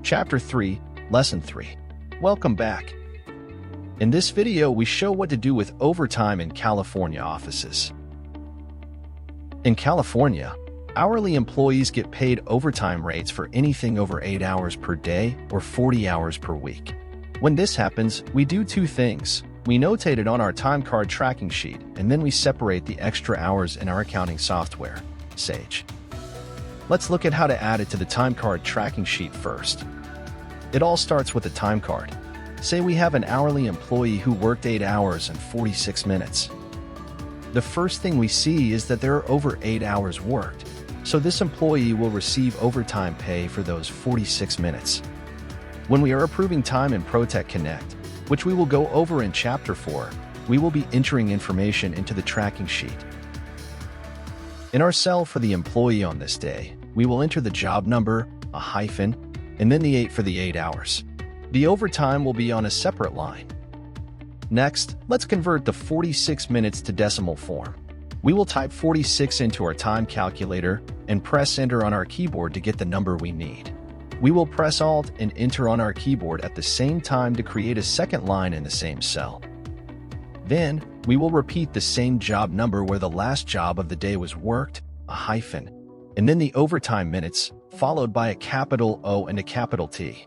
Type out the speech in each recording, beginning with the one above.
Chapter 3, Lesson 3. Welcome back. In this video, we show what to do with overtime in California offices. In California, hourly employees get paid overtime rates for anything over 8 hours per day or 40 hours per week. When this happens, we do two things. We notate it on our time card tracking sheet, and then we separate the extra hours in our accounting software, Sage. Let's look at how to add it to the time card tracking sheet first. It all starts with a time card. Say we have an hourly employee who worked 8 hours and 46 minutes. The first thing we see is that there are over 8 hours worked, so this employee will receive overtime pay for those 46 minutes. When we are approving time in ProTech Connect, which we will go over in Chapter 4, we will be entering information into the tracking sheet. In our cell for the employee on this day, we will enter the job number, a hyphen, and then the 8 for the 8 hours. The overtime will be on a separate line. Next, let's convert the 46 minutes to decimal form. We will type 46 into our time calculator and press enter on our keyboard to get the number we need. We will press Alt and enter on our keyboard at the same time to create a second line in the same cell. Then, we will repeat the same job number where the last job of the day was worked, a hyphen, and then the overtime minutes, followed by a capital O and a capital T.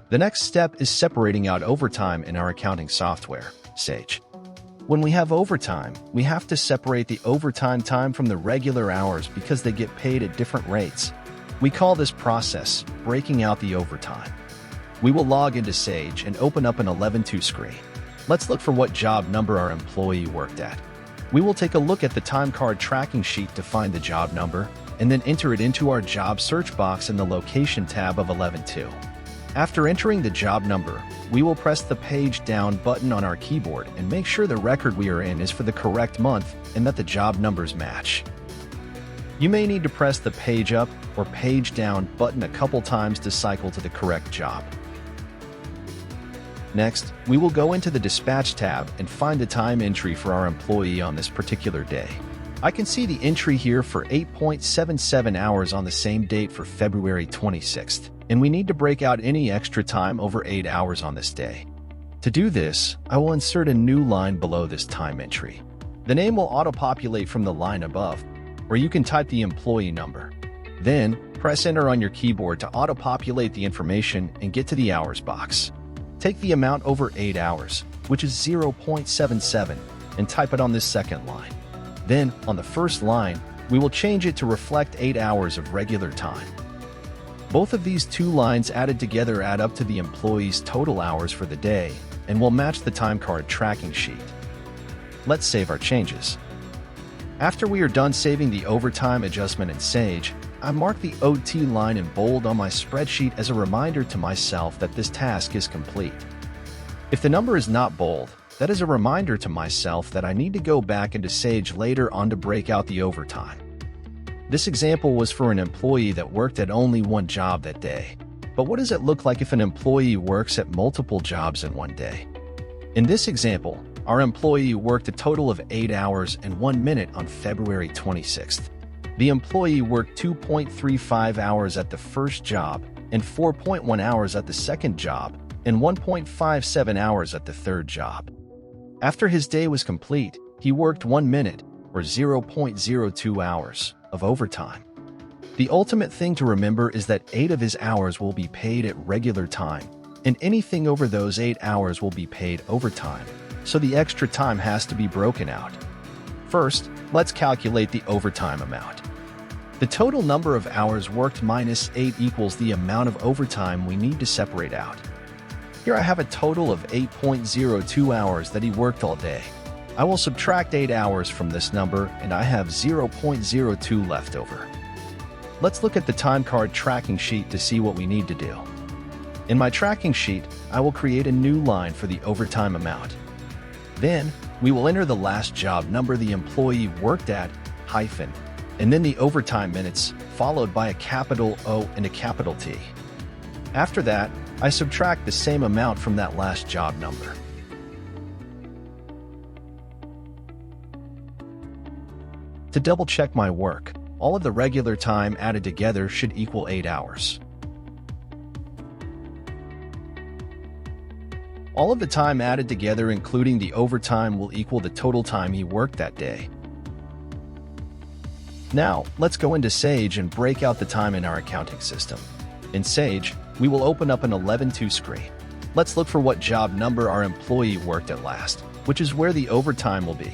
The next step is separating out overtime in our accounting software, Sage. When we have overtime, we have to separate the overtime time from the regular hours because they get paid at different rates. We call this process breaking out the overtime. We will log into Sage and open up an 11.2 screen. Let's look for what job number our employee worked at. We will take a look at the time card tracking sheet to find the job number, and then enter it into our job search box in the location tab of 11.2. After entering the job number, we will press the page down button on our keyboard and make sure the record we are in is for the correct month and that the job numbers match. You may need to press the page up or page down button a couple times to cycle to the correct job. Next, we will go into the Dispatch tab and find the time entry for our employee on this particular day. I can see the entry here for 8.77 hours on the same date for February 26th, and we need to break out any extra time over 8 hours on this day. To do this, I will insert a new line below this time entry. The name will auto-populate from the line above, or you can type the employee number. Then, press enter on your keyboard to auto-populate the information and get to the hours box. Take the amount over 8 hours, which is 0.77, and type it on this second line. Then, on the first line, we will change it to reflect 8 hours of regular time. Both of these two lines added together add up to the employee's total hours for the day and will match the time card tracking sheet. Let's save our changes. After we are done saving the overtime adjustment in Sage, I mark the OT line in bold on my spreadsheet as a reminder to myself that this task is complete. If the number is not bold, that is a reminder to myself that I need to go back into Sage later on to break out the overtime. This example was for an employee that worked at only one job that day. But what does it look like if an employee works at multiple jobs in one day? In this example, our employee worked a total of 8 hours and 1 minute on February 26th. The employee worked 2.35 hours at the first job and 4.1 hours at the second job and 1.57 hours at the third job. After his day was complete, he worked 1 minute, or 0.02 hours, of overtime. The ultimate thing to remember is that 8 of his hours will be paid at regular time, and anything over those 8 hours will be paid overtime, so the extra time has to be broken out. First, let's calculate the overtime amount. The total number of hours worked minus 8 equals the amount of overtime we need to separate out. Here I have a total of 8.02 hours that he worked all day. I will subtract 8 hours from this number and I have 0.02 left over. Let's look at the time card tracking sheet to see what we need to do. In my tracking sheet, I will create a new line for the overtime amount. Then, we will enter the last job number the employee worked at, hyphen, and then the overtime minutes, followed by a capital O and a capital T. After that, I subtract the same amount from that last job number. To double-check my work, all of the regular time added together should equal 8 hours. All of the time added together, including the overtime, will equal the total time he worked that day. Now, let's go into Sage and break out the time in our accounting system. In Sage, we will open up an 11-2 screen. Let's look for what job number our employee worked at last, which is where the overtime will be.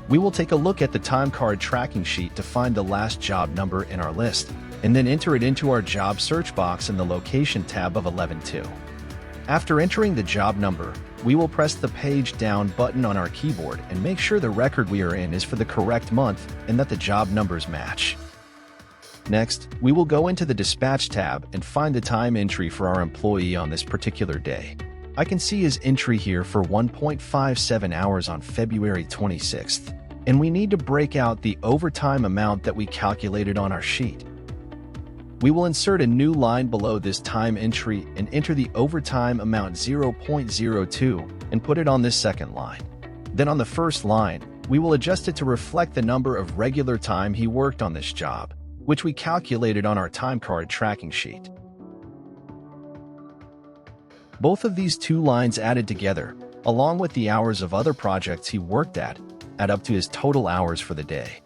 We will take a look at the time card tracking sheet to find the last job number in our list, and then enter it into our job search box in the location tab of 11-2. After entering the job number, we will press the page down button on our keyboard and make sure the record we are in is for the correct month and that the job numbers match. Next, we will go into the Dispatch tab and find the time entry for our employee on this particular day. I can see his entry here for 1.57 hours on February 26th, and we need to break out the overtime amount that we calculated on our sheet. We will insert a new line below this time entry and enter the overtime amount 0.02 and put it on this second line. Then on the first line, we will adjust it to reflect the number of regular time he worked on this job, which we calculated on our time card tracking sheet. Both of these two lines added together, along with the hours of other projects he worked at, add up to his total hours for the day.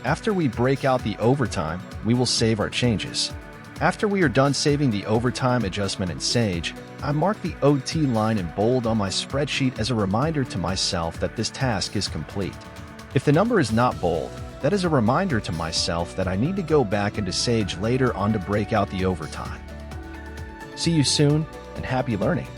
After we break out the overtime, we will save our changes. After we are done saving the overtime adjustment in Sage, I mark the OT line in bold on my spreadsheet as a reminder to myself that this task is complete. If the number is not bold, that is a reminder to myself that I need to go back into Sage later on to break out the overtime. See you soon, and happy learning!